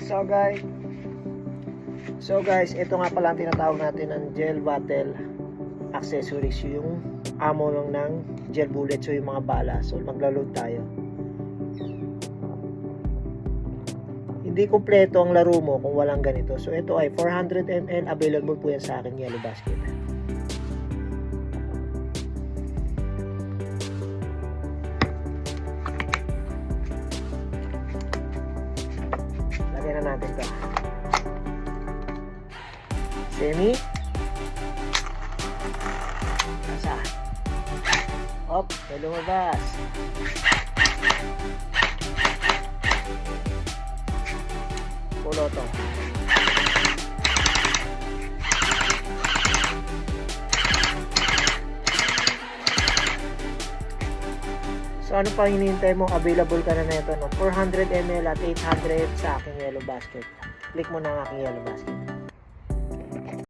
So guys, ito nga pala ang tinatawag natin ng gel bottle accessories, yung ammo lang ng gel bullet, so yung mga bala. So magla-load tayo. Hindi kumpleto ang laro mo kung walang ganito. So ito ay 400 ml, available po yan sa akin, Yellow Basket. Lagyan na natin ito. Semi. Nasa. Hop, may lumabas. Pulo to. So ano pa hinihintay mo? Available ka na nito, no? 400 ml at 800 sa aking Yellow Basket. Click mo na ang aking Yellow Basket.